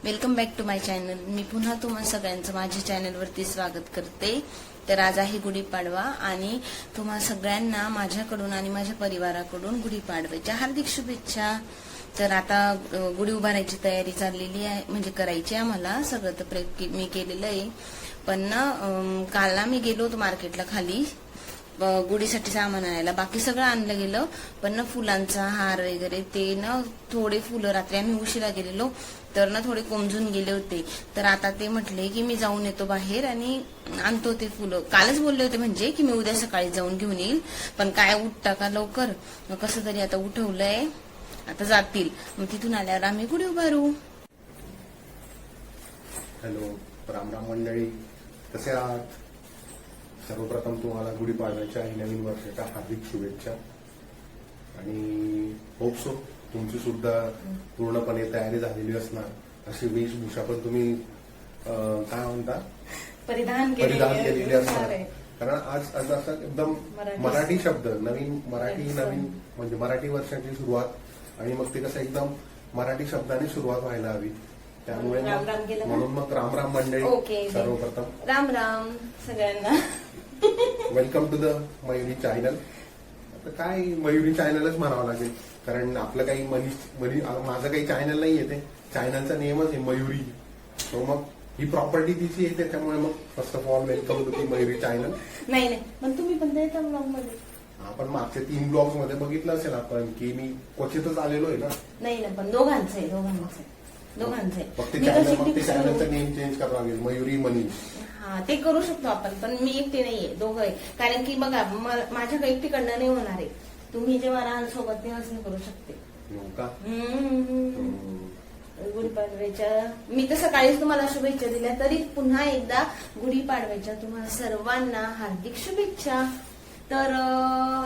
Welcome back to my channel. मी पुन्हा तुम्हा सगळ्यांचं माझ्या चॅनलवरती स्वागत करते. तर आज आहे गुढीपाडवा आणि तुम्हा सगळ्यांना माझ्याकडून आणि माझ्या परिवाराकडून गुढीपाडव्याच्या हार्दिक शुभेच्छा. तर आता गुढी उभारायची तयारी चाललेली आहे, म्हणजे करायची आम्हाला सगळं. तर मी केलेलं आहे, पण ना काल ना मी गेलो होतो मार्केटला खाली गुढीसाठी सामान आणायला. बाकी सगळं आणलं गेलं, पण ना फुलांचा हार वगैरे ते ना थोडे फुलं रात्री आम्ही उशिरा गेलेलो तर ना थोडे कोमजून गेले होते. तर आता ते म्हटले की मी जाऊन येतो बाहेर आणि आणतो ते फुलं. कालच बोलले होते म्हणजे की मी उद्या सकाळी जाऊन घेऊन येईल, पण काय उठता का लवकर, कसं तरी आता उठवलंय, आता जातील. मग तिथून आल्यावर आम्ही गुढी उभारू. हॅलो, राम राम मंडळी, कसे आहात? सर्वप्रथम तुम्हाला गुढीपाडव्याच्या आणि नवीन वर्षाच्या हार्दिक शुभेच्छा. आणि होप सो तुमची सुद्धा पूर्णपणे तयारी झालेली असणार. अशी वेशभूषा पण तुम्ही काय म्हणता परिधान केलेली असणार. कारण आज असं एकदम मराठी शब्द नवीन म्हणजे मराठी वर्षाची सुरुवात, आणि मग ते कसं एकदम मराठी शब्दाने सुरुवात व्हायला हवी. त्यामुळे म्हणून मग राम राम मंडळी, सर्वप्रथम राम राम सगळ्यांना. Welcome to the Mayuri channel. आता काय मयुरी चॅनलच म्हणावं लागेल, कारण आपलं काही माझं काही चॅनल नाही येते. चॅनलचा नेमच आहे मयुरी, तो मग ही प्रॉपर्टी तिची आहे. त्याच्यामुळे मग first of all welcome to the Mayuri channel. नाही पण तुम्ही पण द्यायचा ब्लॉग मध्ये. आपण मागच्या 3 ब्लॉग्स मध्ये बघितलं असेल आपण की मी क्वचितच आलेलो आहे ना. नाही ना, पण दोघांचं आहे. फक्त चॅनलचा नेम चेंज करावा लागेल, मयुरी मनीष. हा, ते करू शकतो आपण, पण मी एकटी नाहीये, दोघं आहे. कारण की बघा माझ्या एकटीकडनं नाही होणार आहे. तुम्ही जेव्हा राहाल सोबत तेव्हाच मी करू शकते. गुढीपाडव्याच्या मी तर सकाळीच तुम्हाला शुभेच्छा दिल्या, तरी पुन्हा एकदा गुढीपाडव्याच्या तुम्हाला सर्वांना हार्दिक शुभेच्छा. तर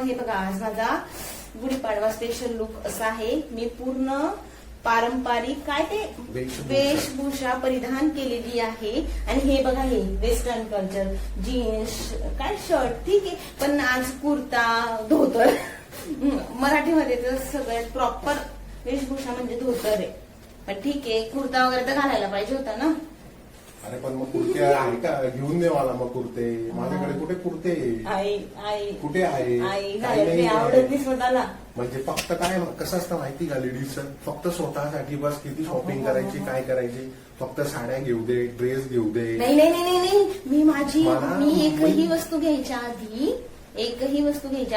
हे बघा, आज माझा गुढीपाडवा स्पेशल लुक असा आहे. मी पूर्ण पारंपरिक काय ते वेशभूषा परिधान केलेली आहे. आणि हे बघा, हे वेस्टर्न कल्चर, जीन्स काय शर्ट ठीक आहे, पण आज कुर्ता धोतर. मराठीमध्ये तर सगळ्यात प्रॉपर वेशभूषा म्हणजे धोतर आहे. पण ठीक आहे, कुर्ता वगैरे तर घालायला पाहिजे होता ना. अरे पण मग कुर्ते आहे का? घेऊन दे मला मग कुर्ते. माझ्याकडे कुठे कुर्ते? आई कुठे आहे? आवडत नाही स्वतःला. म्हणजे फक्त काय कसं असतं माहिती का, लेडीजचं फक्त स्वतःसाठी बस किती शॉपिंग करायची, काय करायची, फक्त साड्या घेऊ दे, ड्रेस घेऊ दे. नाही, मी एकही वस्तू घ्यायच्या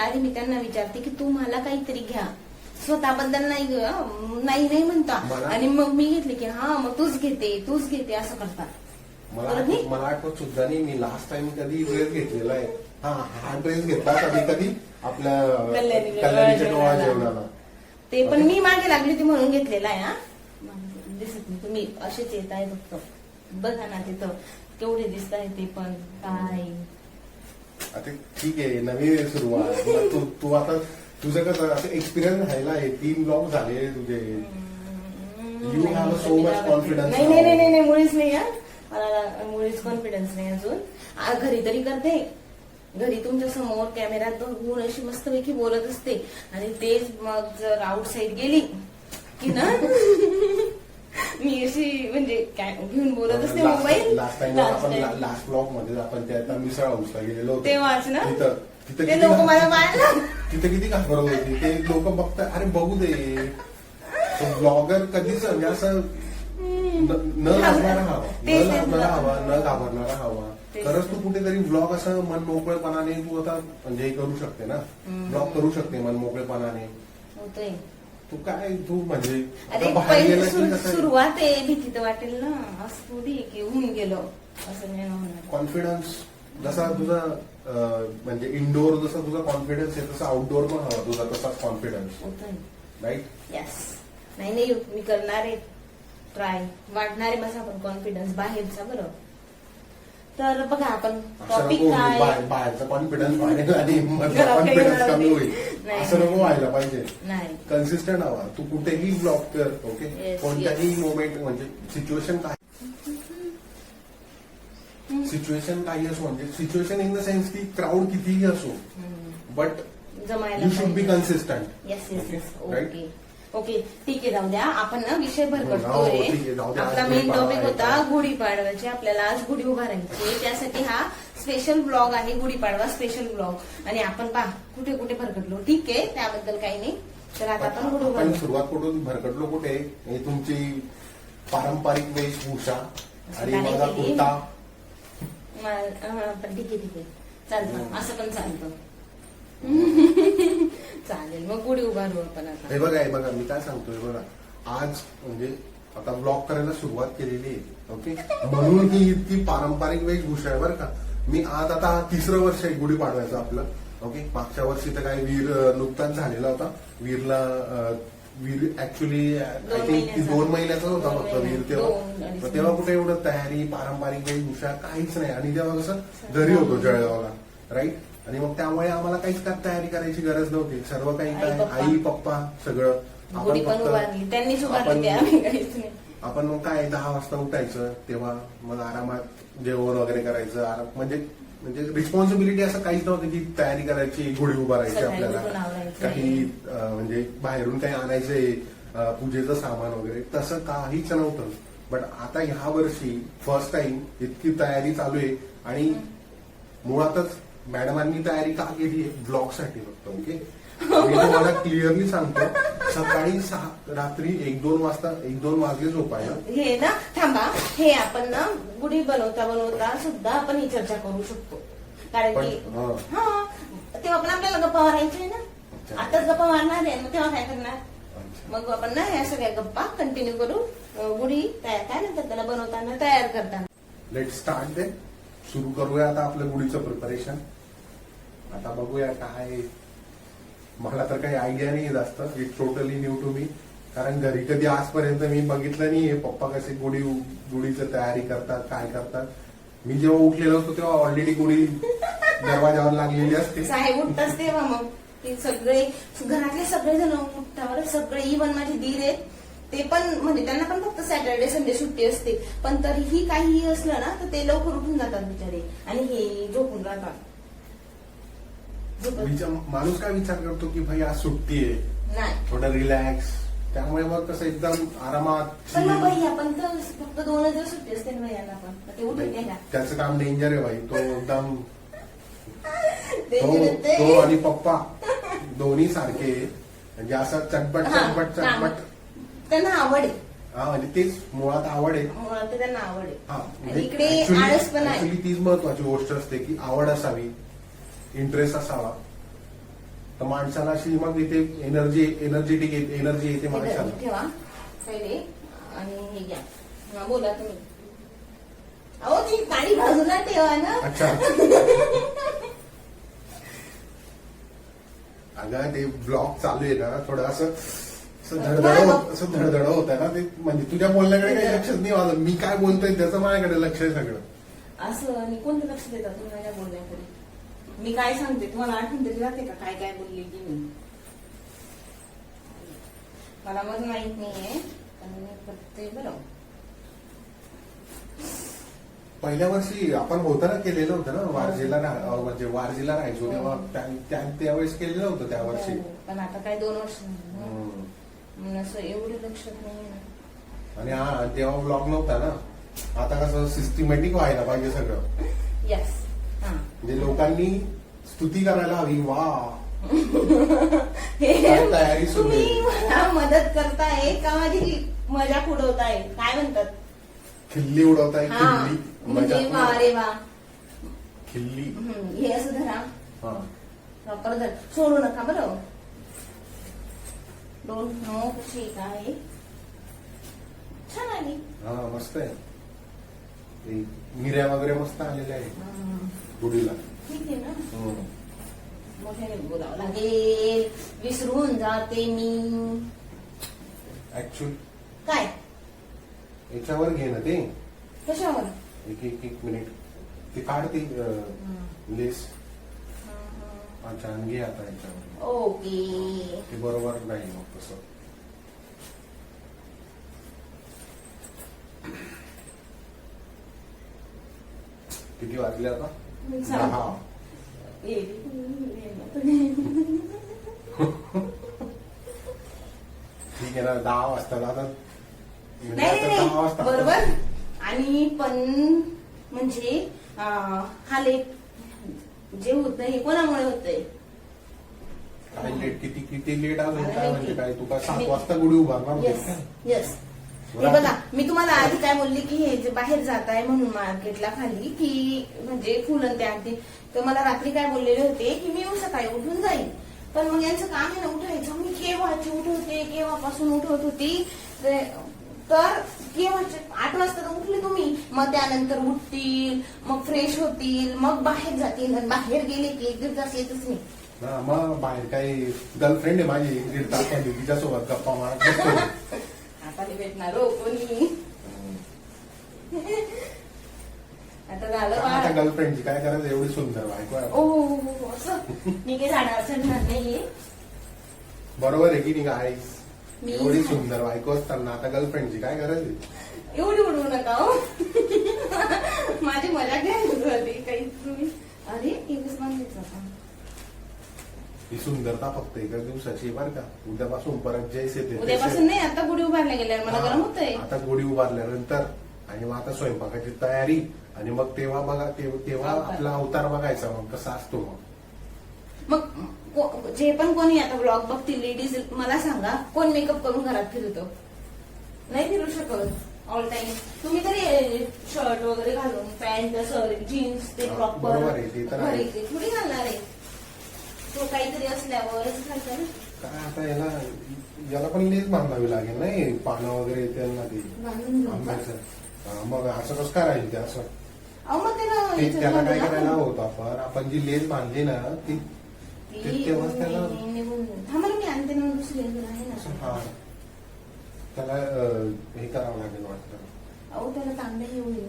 आधी मी त्यांना विचारते की तू मला काहीतरी घ्या, स्वतःबद्दल नाही म्हणता. आणि मग मी घेतली की हा मग तूच घेते असं करतात. मला आठवत सुद्धा नाही मी लास्ट टाइम कधी ड्रेस घेतलेला आहे. हा ड्रेस घेतला कधी आपल्या कल्याणीच्या डोळा जेवणाला. ते पण मी मागे लागली होती म्हणून घेतलेला आहे. हा दिसत नाही, तुम्ही असेच येत आहे फक्त. बघा ना तिथं केवढे दिसत आहे ते पण. काय आता ठीक आहे, नवीन सुरुवात. तू आता तुझं कसं असं एक्सपिरियन्स राहिला आहे, 3 ब्लॉग झाले तुझे. You have so much confidence. नाही मुळीच नाही. मला मुळीच कॉन्फिडन्स नाही अजून. घरी तरी करते, घरी तुमच्या समोर कॅमेऱ्यात बघून अशी मस्तपैकी बोलत असते. आणि तेच मग जर आउटसाईड गेली की ना मी अशी म्हणजे काय घेऊन बोलत असते मोबाईल. लास्ट ब्लॉग मध्ये आपण त्या मिसळ हाऊसला गेलेलो होतो तेव्हाच ना, तिथे लोक मला पाहिलं, तिथे किती घाबरत होती. ते लोक बघतात, अरे बघू दे. ब्लॉगर कधीच म्हणजे असं न घाबरणारा हवा, न घाबरणारा हवा. खरंच तू कुठेतरी ब्लॉग असं मन मोकळेपणाने तू आता म्हणजे करू शकते ना, ब्लॉग करू शकते मन मोकळेपणाने. होतोय तू म्हणजे सुरुवात आहे, भीती तर वाटेल ना. असं थोडी की होऊन गेलो असं नाही होणार. कॉन्फिडन्स जसा तुझा म्हणजे इंडोर जसा तुझा कॉन्फिडन्स आहे, तसा आउटडोर पण हवा तुझा तसाच कॉन्फिडन्स. राईट? यस. नाही मी करणार आहे ट्राय. वाढणार आहे माझा पण कॉन्फिडन्स बाहेरचा. बरं, तर बघा आपण टॉपिक काय, बाहेरचा कॉन्फिडन्स वाढेल आणि कॉन्फिडन्स कमी होईल असं नको व्हायला पाहिजे. नाही, कन्सिस्टंट हवा. तू कुठेही ब्लॉग कर, ओके. कोणत्याही मोमेंट म्हणजे सिच्युएशन काही असो, म्हणजे सिच्युएशन इन द सेन्स की क्राऊड कितीही असो, but you should be consistent. Yes. Okay. Okay ठीक आहे, जाऊ द्या. आपण ना विषय हो, ठीक आहे, भरकटतोय. जाऊ द्या. आपला आज मेन गुढीपाडवा टॉपिक आहे होता का? गुढीपाडव्याची. आपल्याला आज गुढी उभारायची, त्यासाठी हा स्पेशल ब्लॉग आहे, गुढीपाडवा स्पेशल ब्लॉग. आणि आपण पहा कुठे कुठे भरकटलो. ठीक आहे, त्याबद्दल काही नाही. तर आता आपण गुढी आपण उभारू. सुरुवात कुठून भरकटलो कुठे? हे तुमची पारंपरिक वेशभूषा आणि नाही माझा केली. कुर्ता. पण ठीक आहे चालतं, असं पण चालतं. चालेल, मग गुढी उभारू आपण आता. हे बघा मी काय सांगतोय बघा. आज म्हणजे आता ब्लॉग करायला सुरुवात केलेली आहे, ओके. म्हणून ही इतकी पारंपरिक वेशभूषा आहे बरं का. मी आज आता 3रं वर्ष आहे गुढी पाडवायचं आपलं, ओके. मागच्या वर्षी तर काही वीर नुकताच झालेला होता. वीर ऍक्च्युली आय थिंक 2 महिन्याचा होता फक्त वीर तेव्हा. तर तेव्हा कुठे एवढं तयारी पारंपरिक वेशभूषा काहीच नाही. आणि तेव्हा कसं घरी होतो जळगावला, राईट. आणि मग त्यामुळे आम्हाला काहीच तयारी करायची गरज नव्हती. सर्व काही काय आई पप्पा सगळं गुढी पण उभारली, त्यांनीच उभारली, आम्ही काहीच नाही. आपण मग काय 10 वाजता उठायचं, तेव्हा मग आरामात जेवण वगैरे करायचं. म्हणजे रिस्पॉन्सिबिलिटी असं काहीच नव्हतं की तयारी करायची, गुढी उभारायची सकाळी उठून आपल्याला, आवरायचं. काही म्हणजे बाहेरून काही आणायचंय, पूजेचं सामान वगैरे तसं काहीच नव्हतं. बट आता ह्या वर्षी फर्स्ट टाइम इतकी तयारी चालू आहे. आणि मुळातच मॅडमांनी तयारी का केली आहे? ब्लॉगसाठी फक्त, ओके. मी तुम्हाला क्लिअरली सांगतो, सकाळी रात्री 1-2 वाजले झोपायला. हे ना थांबा, हे आपण ना गुढी बनवता सुद्धा आपण ही चर्चा करू शकतो. कारण पण, की हा. हा तेव्हा पण आपल्याला गप्पा मारायचे ना. आताच गप्पा मारणार आहे, मग तेव्हा काय करणार? मग आपण ना या सगळ्या गप्पा कंटिन्यू करू. गुढी तयार काय म्हणतात त्याला, बनवताना तयार करताना. लेट स्टार्ट दे. सुरू करूया आता आपलं गुढीचं प्रिपरेशन. आता बघूया काय. मला तर काही आयडिया नाही जास्त. It totally new to me. कारण घरी कधी आजपर्यंत मी बघितलं नाहीये पप्पा कसे गुढीचं तयारी करतात, काय करतात. मी जेव्हा उठलेलो असतो तेव्हा ऑलरेडी गुढी दरवाजावर लागलेली असते. साहेब उठताच तेव्हा मग ते सगळे घरातले सगळे जण उठतावर सगळे, इव्हन माझे दीर आहेत ते पण, म्हणजे त्यांना पण फक्त सॅटर्डे संडे सुट्टी असते. पण तरीही काहीही असलं ना तर ते लवकर उठून जातात बिचारे आणि हे झोपून राहतात. माणूस काय विचार करतो की भाई आज सुट्टी आहे, नाही थोडं रिलॅक्स. त्यामुळे मग कसं एकदम आरामात. पण मग भैया पण तर फक्त 2 दिवस सुट्टी असते ना भैयाला पण, ते उठत नाही का? त्याचं काम डेंजर आहे भाई. तो एकदम Danger आहे ते. तो आणि पप्पा दोन्ही सारखे, म्हणजे असं चटपट हा, चटपट काम. चटपट. त्यांना आवड आहे, हा, म्हणजे तेच मुळात आवड आहे. मुळात ते त्यांना आवड आहे. हा, आणि इकडे आळस पण आहे. ऍक्च्युली तीच महत्वाची गोष्ट असते की आवड असावी, इंटरेस्ट असावा. तर माणसाला अशी मग इथे एनर्जी येते हे माणसाला. ठेवा पहिले आणि हे घ्या. हा, बोला तुम्ही. अहो ती काळी बाजूला ठेवा ना. अच्छा. अगं ते ब्लॉग चालू आहे ना, थोडं असं धडधड होत आहे ना ते. म्हणजे तुझ्या बोलण्याकडे काही लक्षच नाही माझं. मी काय बोलतोय त्याचं माझ्याकडे लक्ष आहे सगळं. असं आणि कोणतं लक्ष देतात तुम्ही माझ्या बोलण्याकडे? मी काय सांगते तुम्हाला आठवण तरी राहते का काय काय बोलली की मी? मला मग माहित नाहीये, पण मी करते बरं. पहिल्या वर्षी आपण होतं ना, केलेलं होतं ना वारजेला, म्हणजे वारजेला राहायचो तेव्हा त्यावेळेस केलेलं होतं त्या वर्षी. हो, पण आता काय 2 वर्ष झाली. म्हणून असं एवढं लक्षात नाही ना. आणि हा तेव्हा ब्लॉग नव्हता ना. आता कसं सिस्टमॅटिक व्हायला पाहिजे सगळं. यस. म्हणजे लोकांनी स्तुती करायला हवी. वा, हे काय तयारी सुरू तुम्ही आहे. मला मदत करताय का माझी मजा उडवताय? काय म्हणतात? खिल्ली उडवताय. हा, खिल्ली म्हणजे वा रे वा. खिल्ली. हे असं धरा, हा, प्रॉपर धर, सोडू नका बरं. डोंट नो कशी काय. छान आली. हा, मस्त आहे. ते मिऱ्या वगैरे मस्त आलेल्या आहेत गुढीला. ठीक आहे ना. हम्म. मोठ्याने बोलावं लागेल, विसरून जाते मी. ऍक्च्युअली काय याच्यावर घे ना ते. कशावर? एक मिनिट ते काढते लेस. अच्छा, आणि घे आता याच्यावर. ओके. ते बरोबर नाही मग तसं. किती वाजले आता? मी सांगते. 10. ठीक ठीक आहे ना, 10 वाजता आता म्हणजे नाही आता नाही 10 वाजता बरोबर. आणि पण म्हणजे हा लेट जे होत हे कोणामुळे होतंय? काय लेट, किती लेट अजून मला काय नाही म्हणजे की- काय, तू काय 7 वाजता गुढी उभारणार होतीस येस काय? येस. हे बघा, मी तुम्हाला आधी काय बोलली की हे जे बाहेर जात आहे म्हणून मार्केटला खाली की म्हणजे फुलं ते आणते, तर मला रात्री काय बोललेले होते की मी सकाळी उठून जाईल. पण मग यांचं काम आहे ना उठायचं. मी केव्हाची उठवते, केव्हापासून उठवत होती. तर केव्हाचे 8 वाजता तर उठले तुम्ही, मग त्यानंतर उठतील, मग फ्रेश होतील, मग बाहेर जातील. आणि बाहेर गेले की 1-1.5 तास येतच नाही. हा, मग बाहेर काही गर्लफ्रेंड आहे माझी 1.5 तास मध्ये, तिच्यासोबत गप्पा मारत बसतो. आता नाही भेटणार हो कोणी. आता झालं आता बाळ. गर्लफ्रेंडची काय करायचं, एवढी सुंदर बायको आहे. ओ हो, हो, हो, असं मी काही झाडावर चढणार नाहीये. बरोबर आहे की नाही काय? मी- एवढी सुंदर बायको असताना आता गर्लफ्रेंडची काय करायची? एवढी उडवू नका हो. माझी मजा घ्यायची होती काही तुम्ही. अरे एकच बांधायचं आता. ही सुंदरता फक्त एका दिवसाची आहे बरं का. उद्यापासून परत जैसे ते उद्यापासून नाही, आता गुढी उभारल्या गेल्यावर मला गरम होतंय. आता गुढी उभारल्यानंतर आणि मग आता स्वयंपाकाची तयारी, आणि मग तेव्हा बघा तेव्हा अवतार. आपला अवतार बघायचा मग कसा असतो. मग मग जे पण कोणी आता ब्लॉग बघतील लेडीज, मला सांगा कोण मेकअप करून घरात फिरतो? नाही फिरू शकत ऑल टाइम. तुम्ही तरी शर्ट वगैरे घालून, पॅन्ट जीन्स ते हा, प्रॉपर बरोबर आहे, ते तर आहे. घरी ते थोडी घालणार आहे. तो काहीतरी असल्यावरच घालतो ना. काय आता याला पण लेस बांधावी लागेल नाही, पानं वगैरे त्यांना ते बांधून घेऊ का? आंब्याचं. हा, मग असं कसं काय राहील ते असं? अहो मग त्याला ते याच्यात त्याला काय बांधू करायला ना. होतं आपण जी लेस बांधली ना ती तेव्हाच त्याला निघून थांबा ना, मी आणते ना दुसरी अजून आहे हा, ना. त्याला हे करावं लागेल वाटतं. अहो त्याला तांबे हे होईल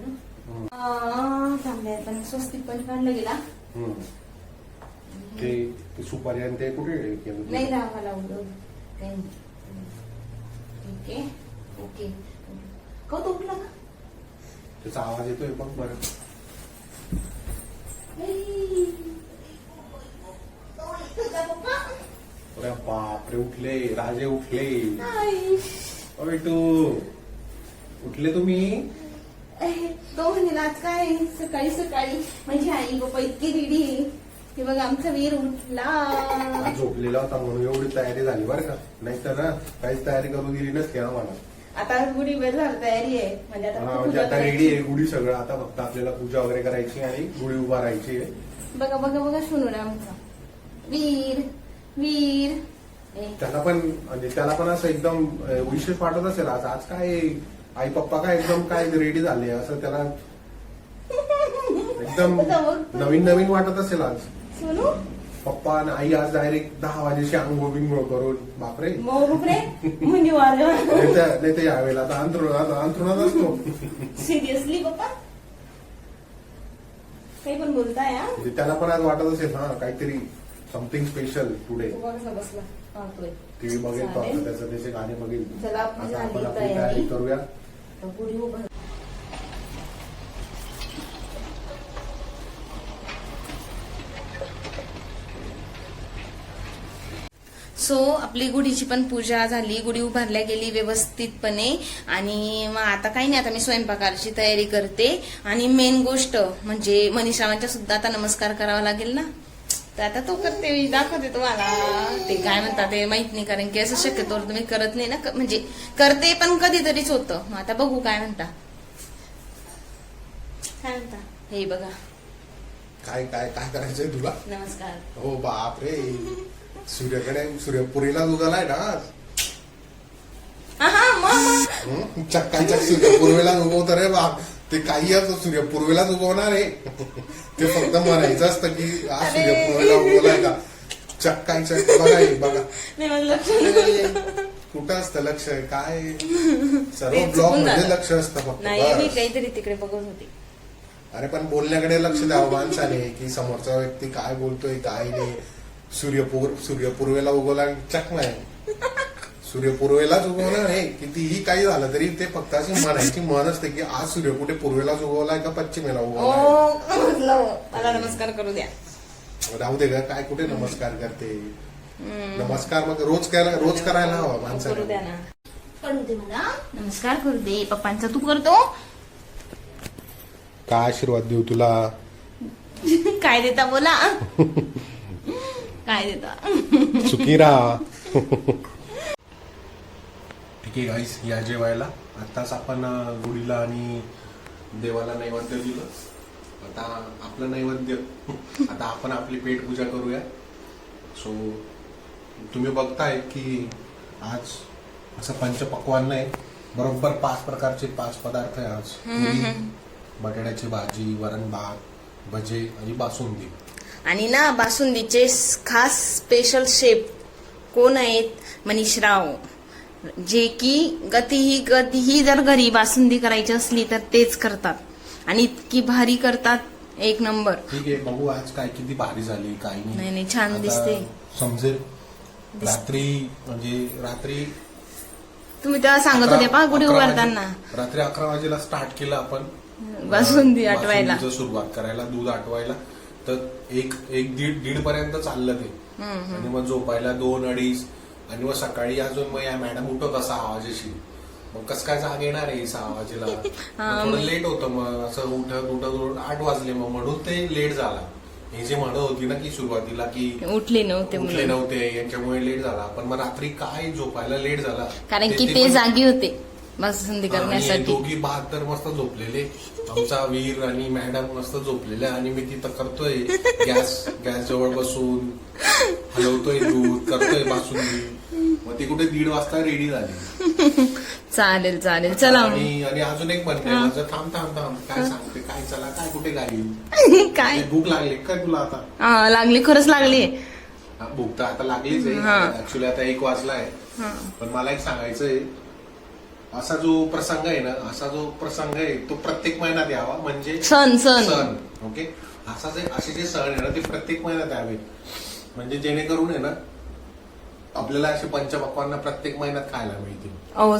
हम्म. ना. तांबे पण स्वस्तिक पण काढलं गेला. हम्म. ते सुपारी आणि ते कुठे केलं? नाही राहावा लावलं काही नाही. ठीक आहे. ओके. कौत उठला का? त्याचा आवाज येतोय बघ बरं. अरे बापरे, उठले राजे, उठले. अरे तू उठले तुम्ही? तो म्हणेल आज काय सकाळी सकाळी माझी आई बाबा इतकी रेडी आहे. हे बघ आमचा वीर उठला. आज झोपलेला होता म्हणून एवढी तयारी झाली बरं का, नाही तर ना काहीच तयारी करून दिली नसते आम्हाला. आता गुढी बेजार तयारी आहे म्हणजे हा, आता म्हणजे पूजा आता रेडी करायची. आहे गुढी सगळं. आता फक्त आपल्याला पूजा वगैरे करायची आणि गुढी उभारायची आहे. बघा बघा बघा सोनूला आमचा वीर वीर. त्याला पण म्हणजे त्याला पण असं एकदम विशेष वाटत असेल आज. आज काय आई पप्पा काय एकदम काय रेडी झाले असं त्याला एकदम नवीन नवीन वाटत असेल आज. सोनू पप्पा आणि आई आज डायरेक्ट 10 वाजेशी आंघोळ बिंघोळ करून. बापरे. मग रे म्हणजे वारं. नाही तर यावेळेला आता अंथरुणात असतो. सिरियसली पप्पा काही पण बोलताय हा? म्हणजे त्याला पण आज वाटत असेल हा काहीतरी समथिंग स्पेशल टुडे. तो बघा बसला पाहतोय. टीव्ही बघेल तो चालेल. आता, त्याचं त्याचे गाणे बघेल. चला आपली आता आपण झाली आपली तयारी. तयारी करूया. तर गुढी उभा. सो आपली गुढीची पण पूजा झाली, गुढी उभारल्या गेली व्यवस्थितपणे. आणि मग आता काही नाही, आता मी स्वयंपाकाची तयारी करते. आणि मेन गोष्ट म्हणजे मनीषावांच्या सुद्धा आता नमस्कार करावा लागेल ना, तर आता तो करते, मी दाखवते तुम्हाला. ते काय म्हणतात ते माहित नाही, कारण की असं शक्यतो तुम्ही करत नाही ना, म्हणजे करते पण कधीतरीच होतं. मग आता बघू काय म्हणता. काय म्हणता हे बघा. काय काय काय करायचंय तुला? नमस्कार. हो बापरे, सूर्यपुरीला उगवलाय ना आज. हा हा मग चक्काच्या सूर्यपूर्वेला उगवतं रे बाप. ते काही असं सूर्यपूर्वेलाच उगवणार आहे. ते फक्त म्हणायचं असतं की आज सूर्यपूर्वेला उगवलाय का. चक्काच्या बघा हे बघा. नाही मला लक्ष नाही. कुठं असतं लक्ष, काय सर्व ते ब्लॉग चुकून मध्ये झालं. लक्ष असतं फक्त नाही मी बस. काहीतरी तिकडे बघत होते. अरे पण बोलण्याकडे लक्ष द्यावं माणसाने, की समोरचा व्यक्ती काय बोलतोय काय नाही. सूर्यपूर्वेला उगवला चक नाही, सूर्यपूर्वेलाच उगवणार आहे. कितीही काही झालं तरी ते फक्त अशी म्हणायची म्हण असते की आज सूर्य कुठे पूर्वेलाच उगवलाय का पश्चिमेला उगवलाय. मला नमस्कार करू द्या. राहू दे का, काय कुठे नमस्कार करते. नमस्कार मग रोज करायला हवा माणसाला. करू द्या ना, करू दे मला. नमस्कार करू दे पप्पांचा. तू करतो? काय आशीर्वाद देऊ तुला? काय देता बोला. काय देता? सुखी राहा. ठीक आहे गाईस, या जेवायला. आताच आपण गुढीला आणि देवाला नैवेद्य दिलं. आता आपलं नैवेद्य, आता आपण आपली पेट पूजा करूया. सो तुम्ही बघताय की आज असं पंचपक्वान्न आहे. बरोबर 5 प्रकारचे 5 पदार्थ आहे आज. पुरी, बटाट्याची भाजी, वरण भात, भजे आणि बासुंदी. आणि ना बासुंदीचे खास स्पेशल शेफ कोण आहेत? मनीषराव, जे की कधीही जर घरी बासुंदी करायची असली तर तेच करतात आणि इतकी भारी करतात, एक नंबर. ठीक आहे, बघू आज काय किती भारी झाली काय नाही छान दिसते. समजेल रात्री तुम्ही तेव्हा सांगत होते पा गुढी उभारताना. रात्री 11 वाजेला स्टार्ट केलं आपण बासुंदी आटवायला, सुरुवात करायला, दूध आटवायला. तर दीड पर्यंत चाललं ते. आणि मग झोपायला 2-2:30 आणि मग सकाळी अजून मग या मॅडम उठवत 6 वाजेशी. मग कसं काय जाग येणार आहे 6 वाजेला? थोडं लेट होतं. मग असं उठत 8 वाजले. मग म्हणून ते लेट झाला. हे जे म्हणत होती ना की सुरुवातीला की उठले नव्हते यांच्यामुळे लेट झाला. पण मग रात्री काय झोपायला लेट झाला कारण की ते जागी होते बासुंदी करण्यासाठी. दोघी बहादर मस्त झोपलेले. आमचा वीर आणि मॅडम मस्त झोपलेले आणि मी तिथं करतोय गॅस जवळ बसून हलवतोय, दूध करतोय बासुंदी. मग ती कुठे 1:30 वाजता रेडी झाली. चालेल चला. आणि अजून एक म्हणते माझं, थांब काय सांगते, काय चला काय कुठे गाडी काय भूक लागली काय तुला? आता लागली, खरंच लागली. भूक तर आता लागलीच आहे. ऍक्च्युली आता 1 वाजलाय. पण मला एक सांगायचंय, असा जो प्रसंग आहे तो प्रत्येक महिन्यात यावा. म्हणजे सण ओके. असे जे सण आहे ना ते प्रत्येक महिन्यात यावे. म्हणजे जेणेकरून आहे ना आपल्याला असे पंचपक्वान्न प्रत्येक महिन्यात खायला मिळतील.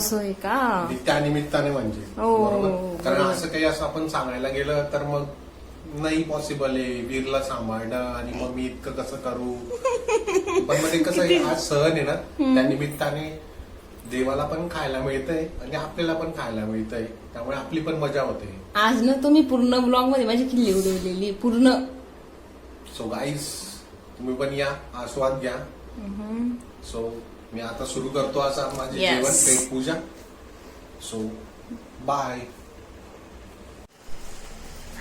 सोय का त्या निमित्ताने म्हणजे. बरोबर. कारण असं काही असं आपण सांगायला गेलं तर मग नाही पॉसिबल आहे. वीरला सांभाळणं आणि मग मी इतकं कसं करू. पण मध्ये कसं आहे, आज सण आहे ना त्या निमित्ताने देवाला पण खायला मिळतंय आणि आपल्याला पण खायला मिळतंय. त्यामुळे आपली पण मजा होते. आज ना तुम्ही पूर्ण ब्लॉग मध्ये माझी खिल्ली उडवलेली पूर्ण. सो गाईज, तुम्ही पण या, आस्वाद घ्या. सो मी आता सुरू करतो असं माझे जेवण, पेट पूजा. So bye.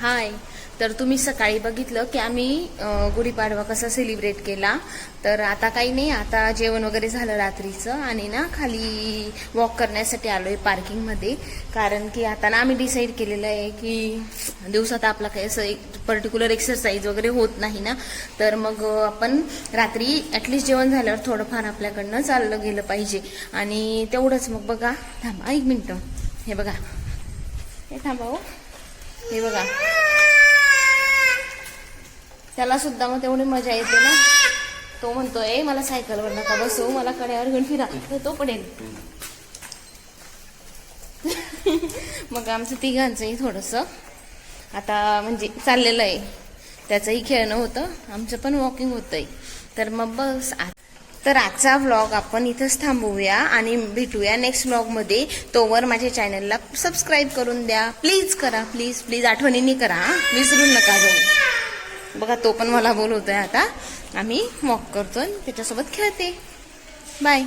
हाय. तर तुम्ही सकाळी बघितलं की आम्ही गुढीपाडवा कसा सेलिब्रेट केला. तर आता काही नाही, आता जेवण वगैरे झालं रात्रीचं आणि ना खाली वॉक करण्यासाठी आलोय पार्किंग मध्ये. कारण की आता ना आम्ही डिसाईड केलेलं आहे की दिवसात आपला काही असं एक पर्टिक्युलर एक्सरसाइज वगैरे होत नाही ना, तर मग आपण रात्री ऍटलिस्ट जेवण झाल्यावर थोडंफार आपल्याकडनं चाललं गेलं पाहिजे. आणि तेवढंच मग बघा, थांबा 1 मिनिट. हे बघा, हे थांबा हो, हे बघा, त्याला सुद्धा मग तेवढी मजा येते ना. तो म्हणतोय मला सायकलवर नका बसू, मला कड्यावर घेऊन फिरा, तो पडेल. मग आमचं तिघांचंही थोडंसं आता म्हणजे चाललेलं आहे. त्याचंही खेळणं होतं, आमचं पण वॉकिंग होतंय. तर मग बस, तर आजचा व्लॉग आपण इथंच थांबवूया आणि भेटूया नेक्स्ट व्लॉगमध्ये. तोवर माझ्या चॅनलला सबस्क्राईब करून द्या. प्लीज करा, प्लीज आठवणीने करा, विसरून नका जाऊ. बघा तो पण मला बोलवतोय. आता आम्ही वॉक करतोय, त्याच्यासोबत खेळते. बाय.